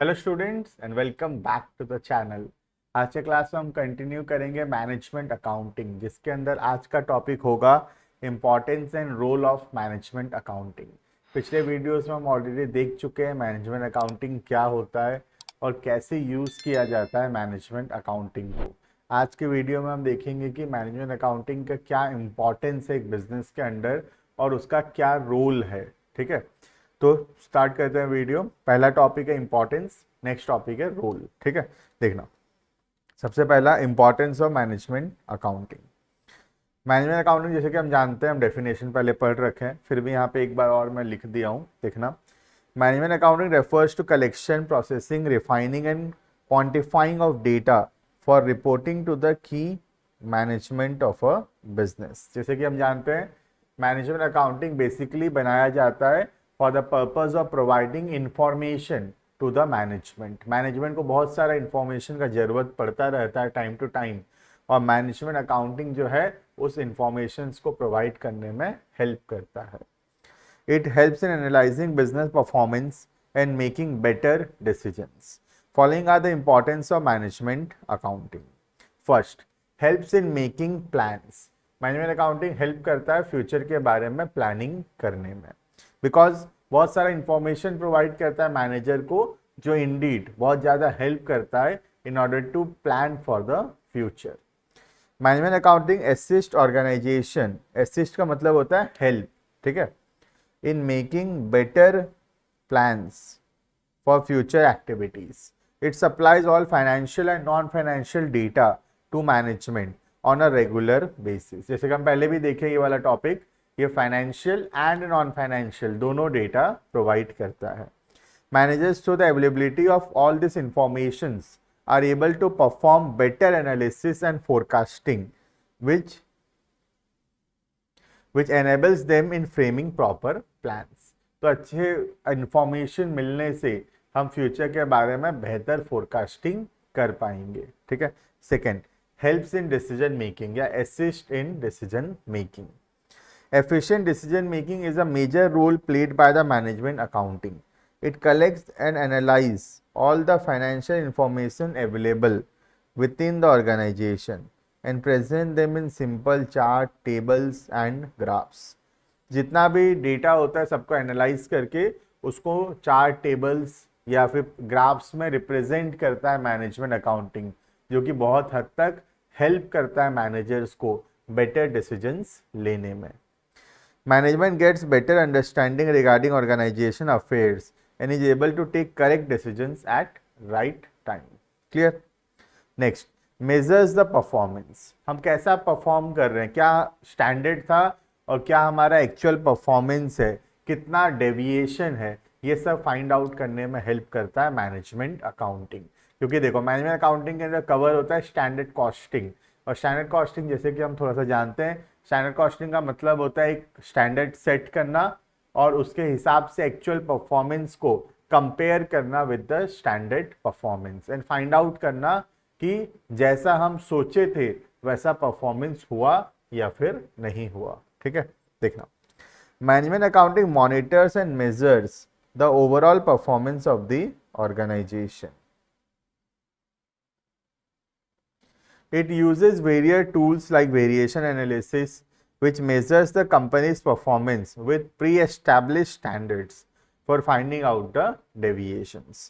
Hello students and welcome back to the channel. आज के class में हम कंटिन्यू करेंगे मैनेजमेंट अकाउंटिंग, जिसके अंदर आज का टॉपिक होगा importance and role of management accounting. पिछले वीडियोस में हम ऑलरेडी देख चुके हैं मैनेजमेंट अकाउंटिंग क्या होता है और कैसे यूज़ किया जाता है मैनेजमेंट अकाउंटिंग को। आज के वीडियो में हम देखेंगे कि मैनेजमेंट अकाउंटिंग का क्या इम्पोर्टेंस है एक बिजनेस के अंडर और उसका क्या रोल है। ठीक है, तो स्टार्ट करते हैं वीडियो। पहला टॉपिक है इंपॉर्टेंस, नेक्स्ट टॉपिक है रोल। ठीक है, देखना। सबसे पहला importance of management accounting. Management accounting जैसे कि हम जानते हैं, हम डेफिनेशन पहले पढ़ रखे हैं, फिर भी यहाँ पे एक बार और मैं लिख दिया हूँ, देखना। Management accounting refers to collection, processing, refining and quantifying of data for reporting to the key management of a business. जैसे कि हम जानते हैं मैनेजमेंट अकाउंटिंग बेसिकली बनाया जाता है for the purpose of providing information to the management. Management को बहुत सारा इंफॉर्मेशन का जरूरत पड़ता रहता है टाइम टू टाइम, और मैनेजमेंट अकाउंटिंग जो है उस इंफॉर्मेशन को प्रोवाइड करने में हेल्प करता है। It helps in analyzing business performance and making better decisions. Following are the importance of management accounting. First, helps in making plans. Management accounting help करता है फ्यूचर के बारे में प्लानिंग करने में, बिकॉज बहुत सारा इंफॉर्मेशन प्रोवाइड करता है मैनेजर को, जो इंडीड बहुत ज़्यादा हेल्प करता है in order to plan for the future. Management accounting assist organization, assist का मतलब होता है हेल्प, ठीक है, in making better plans for future activities. It supplies all financial and non financial data to management on a regular basis. जैसे कि हम पहले भी देखे ये वाला टॉपिक, ये फाइनेंशियल एंड नॉन फाइनेंशियल दोनों डेटा प्रोवाइड करता है। Managers through the availability of all this informations are able to perform better analysis and forecasting, which enables them in framing proper plans. तो अच्छे इंफॉर्मेशन मिलने से हम future के बारे में बेहतर फोरकास्टिंग कर पाएंगे। ठीक है। Second, helps in decision making या assist in decision making. Efficient decision making is a major role played by the management accounting. It collects and analyzes all the financial information available within the organization and present them in simple chart, tables and graphs. जितना भी data होता है सबको analyse करके उसको chart, tables या फिर graphs में रिप्रेजेंट करता है मैनेजमेंट अकाउंटिंग, जो कि बहुत हद तक हेल्प करता है मैनेजर्स को बेटर डिसीजंस लेने में। Management gets better understanding regarding organization affairs and is able to take correct decisions at right time. Clear? Next, measures the performance. हम कैसा परफॉर्म कर रहे हैं, क्या स्टैंडर्ड था और क्या हमारा एक्चुअल परफॉर्मेंस है, कितना डेविएशन है, ये सब फाइंड आउट करने में हेल्प करता है मैनेजमेंट अकाउंटिंग। क्योंकि देखो मैनेजमेंट अकाउंटिंग के अंदर कवर होता है स्टैंडर्ड कॉस्टिंग, और स्टैंडर्ड कॉस्टिंग जैसे कि हम थोड़ा सा जानते हैं, स्टैंडर्ड कॉस्टिंग का मतलब होता है एक स्टैंडर्ड सेट करना और उसके हिसाब से एक्चुअल परफॉर्मेंस को कंपेयर करना with the standard performance and find out करना कि जैसा हम सोचे थे वैसा परफॉर्मेंस हुआ या फिर नहीं हुआ। ठीक है, देखना। Management accounting monitors and measures the overall performance of the organization. It uses various tools like variation analysis, which measures the company's performance with pre-established standards for finding out the deviations.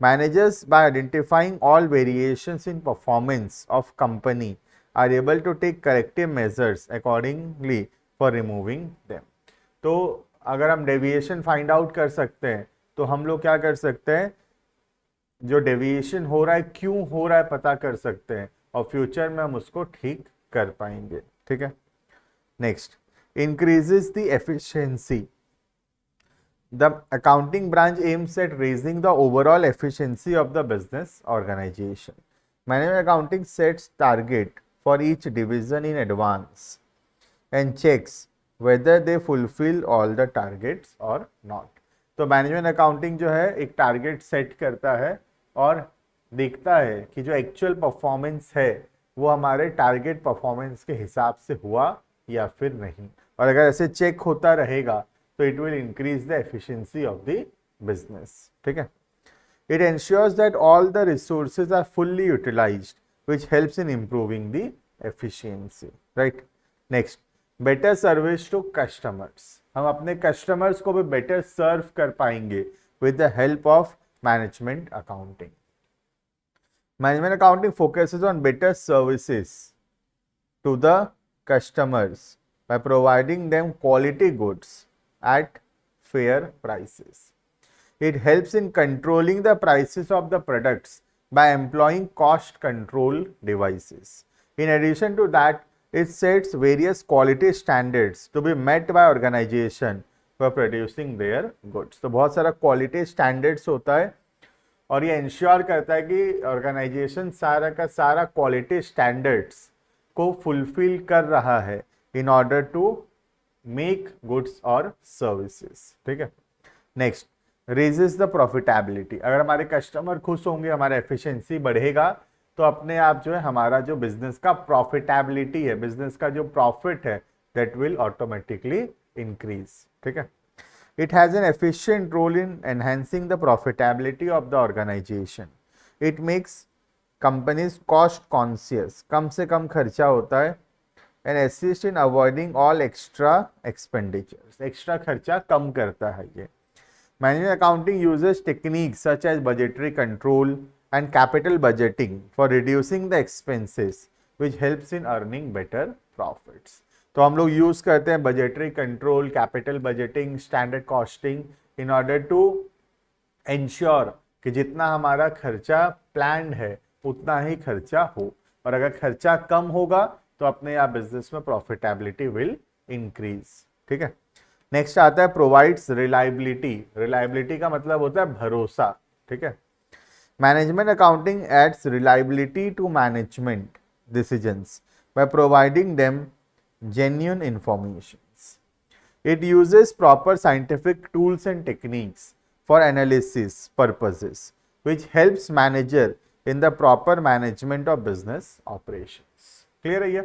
Managers, by identifying all variations in performance of company, are able to take corrective measures accordingly for removing them. तो अगर हम deviation find out कर सकते हैं तो हम लोग क्या कर सकते हैं, जो डेविएशन हो रहा है क्यों हो रहा है पता कर सकते हैं और फ्यूचर में हम उसको ठीक कर पाएंगे। ठीक है। Next, increases the efficiency. The accounting branch aims at raising the overall efficiency of the business organization. Management accounting sets target for each division in advance and checks whether they fulfil all the targets और not. तो management accounting जो है एक target set करता है और देखता है कि जो एक्चुअल परफॉर्मेंस है वो हमारे टारगेट परफॉर्मेंस के हिसाब से हुआ या फिर नहीं, और अगर ऐसे चेक होता रहेगा तो it will increase the efficiency of the business. ठीक है। It ensures that all the resources are fully utilized, which helps in improving the efficiency, right? Next, better service to customers. हम अपने customers को भी better serve कर पाएंगे with the help of management accounting. Management accounting focuses on better services to the customers by providing them quality goods at fair prices. It helps in controlling the prices of the products by employing cost control devices. In addition to that, it sets various quality standards to be met by organization for producing their goods. तो बहुत सारा quality standards होता है और ये ensure करता है कि ऑर्गेनाइजेशन सारा का सारा क्वालिटी स्टैंडर्ड्स को फुलफिल कर रहा है in order to make goods और सर्विसेज, ठीक है। Next, raises the profitability. अगर हमारे कस्टमर खुश होंगे, हमारा एफिशिएंसी बढ़ेगा, तो अपने आप जो है हमारा जो बिजनेस का प्रॉफिटेबिलिटी है, बिजनेस का जो प्रॉफिट है, दैट विल ऑटोमेटिकली इंक्रीज, ठीक है। It has an efficient role in enhancing the profitability of the organization. It makes companies cost conscious. कम से कम खर्चा होता है and assist in avoiding all extra expenditures. Extra खर्चा कम करता है ये. Management accounting uses techniques such as budgetary control and capital budgeting for reducing the expenses, which helps in earning better profits. तो हम लोग यूज करते हैं budgetary control, capital budgeting, standard costing in order to ensure कि जितना हमारा खर्चा plan है उतना ही खर्चा हो, और अगर खर्चा कम होगा तो अपने आप बिजनेस में प्रॉफिटेबिलिटी विल इंक्रीज, ठीक है। नेक्स्ट आता है प्रोवाइड्स रिलायबिलिटी। रिलायबिलिटी का मतलब होता है भरोसा, ठीक है। Management accounting aids reliability to management decisions by providing them genuine informations. It uses proper scientific tools and techniques for analysis purposes, which helps manager in the proper management of business operations. Clear है ये?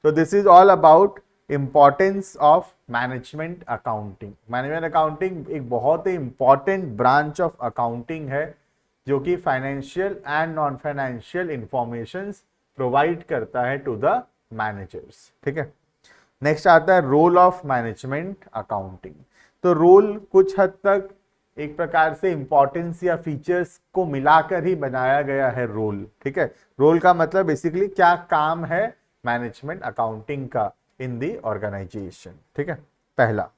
So this is all about importance of management accounting. Management accounting एक बहुत ही important branch of accounting है जो कि financial and non-financial informations provide करता है to the managers, ठीक है। नेक्स्ट आता है रोल ऑफ मैनेजमेंट अकाउंटिंग। तो रोल कुछ हद तक एक प्रकार से इंपॉर्टेंस या फीचर्स को मिलाकर ही बनाया गया है रोल, ठीक है। रोल का मतलब बेसिकली क्या काम है मैनेजमेंट अकाउंटिंग का इन दी ऑर्गेनाइजेशन, ठीक है। पहला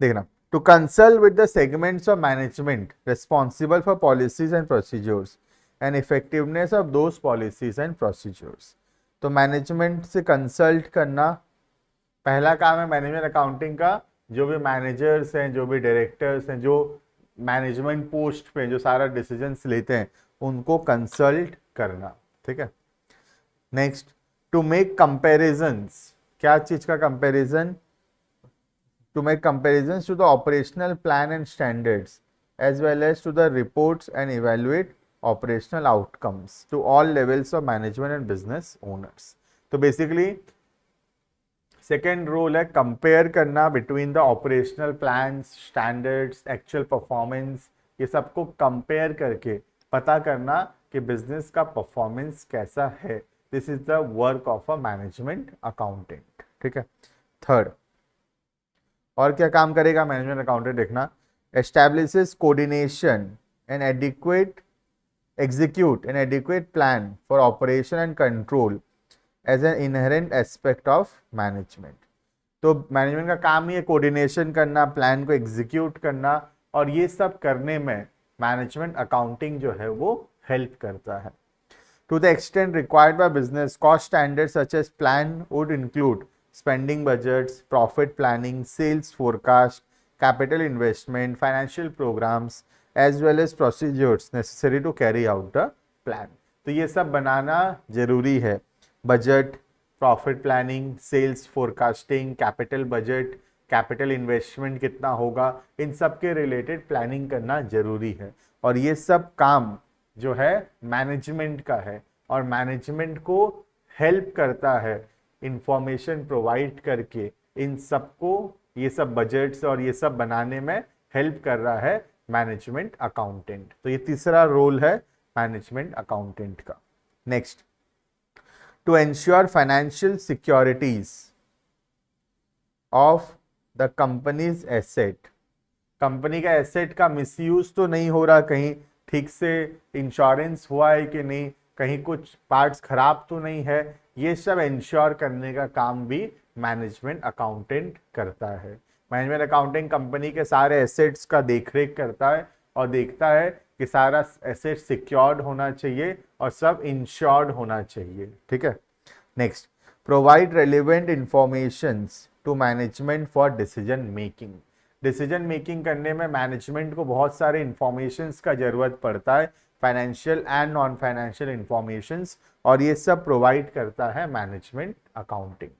देखना, to consult with the segments of management responsible for policies and procedures and effectiveness of those policies and procedures. तो मैनेजमेंट से कंसल्ट करना पहला काम है मैनेजमेंट अकाउंटिंग का। जो भी मैनेजर्स हैं, जो भी डायरेक्टर्स हैं, जो मैनेजमेंट पोस्ट पे जो सारा डिसीजंस लेते हैं, उनको कंसल्ट करना, ठीक है। Next, to make comparisons. क्या चीज का comparison? To make comparisons to the operational plan and standards as well as to the reports and evaluate operational outcomes to all levels of management and business owners. तो basically second role है compare करना between the operational plans, standards, actual performance, ये सबको compare करके पता करना कि business का performance कैसा है। This is the work of a management accountant, ठीक है। Third, और क्या काम करेगा management accountant? देखना, establishes coordination and execute an adequate plan for operation and control as an inherent aspect of management. तो मैनेजमेंट का काम ही है कोऑर्डिनेशन करना, प्लान को एग्जीक्यूट करना, और ये सब करने में मैनेजमेंट अकाउंटिंग जो है वो हेल्प करता है। To the extent required by business, cost standards such as plan would include spending budgets, profit planning, sales forecast, capital investment, financial programs as well as procedures necessary to carry out the plan. तो ये सब बनाना जरूरी है। Budget, profit planning, sales forecasting, capital budget, capital investment कितना होगा, इन सब के रिलेटेड प्लानिंग करना जरूरी है। और ये सब काम जो है मैनेजमेंट का है, और मैनेजमेंट को हेल्प करता है इंफॉर्मेशन प्रोवाइड करके इन सबको, ये सब बजट्स और ये सब बनाने में हेल्प कर रहा है मैनेजमेंट अकाउंटेंट। तो ये तीसरा रोल है मैनेजमेंट अकाउंटेंट का। Next, to ensure financial securities of the company's asset. Company का एसेट का मिसयूज तो नहीं हो रहा, कहीं ठीक से इंश्योरेंस हुआ है कि नहीं, कहीं कुछ पार्ट्स खराब तो नहीं है, ये सब इंश्योर करने का काम भी मैनेजमेंट अकाउंटेंट करता है। मैनेजमेंट अकाउंटिंग कंपनी के सारे एसेट्स का देखरेख करता है और देखता है कि सारा एसेट सिक्योर्ड होना चाहिए और सब इंश्योर्ड होना चाहिए। ठीक है। Next, provide relevant informations to management for decision making. Decision making करने में मैनेजमेंट को बहुत सारे इंफॉर्मेशंस का जरूरत पड़ता है, financial and non financial informations, और ये सब प्रोवाइड करता है management accounting.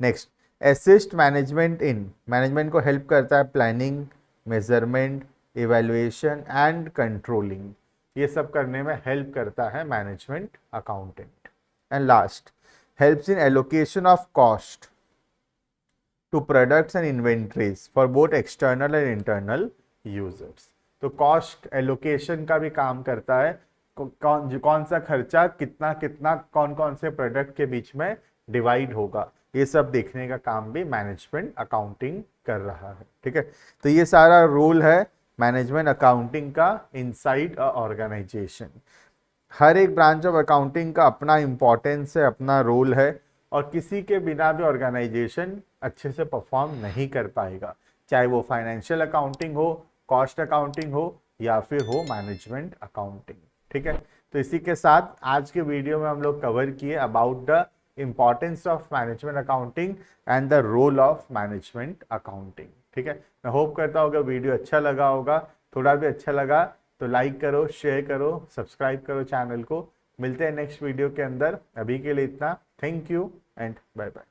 Next, assist management in, management को हेल्प करता है planning, measurement, evaluation and controlling, ये सब करने में हेल्प करता है management accountant. And last, helps in allocation of cost to products and inventories for both external and internal users. तो कॉस्ट एलोकेशन का भी काम करता है, कौन सा खर्चा कितना कितना कौन कौन से प्रोडक्ट के बीच में डिवाइड होगा, ये सब देखने का काम भी मैनेजमेंट अकाउंटिंग कर रहा है। ठीक है। तो ये सारा रोल है मैनेजमेंट अकाउंटिंग का इनसाइड अ ऑर्गेनाइजेशन। हर एक ब्रांच ऑफ अकाउंटिंग का अपना इंपॉर्टेंस है, अपना रोल है, और किसी के बिना भी ऑर्गेनाइजेशन अच्छे से परफॉर्म नहीं कर पाएगा, चाहे वो फाइनेंशियल अकाउंटिंग हो, कॉस्ट अकाउंटिंग हो, या फिर हो मैनेजमेंट अकाउंटिंग। ठीक है। तो इसी के साथ आज के वीडियो में हम लोग कवर किए about the importance of management accounting and the role of management accounting. ठीक है। मैं होप करता हूँ वीडियो अच्छा लगा होगा, थोड़ा भी अच्छा लगा तो लाइक करो, शेयर करो, सब्सक्राइब करो चैनल को। मिलते हैं नेक्स्ट वीडियो के अंदर, अभी के लिए इतना। Thank you and bye bye.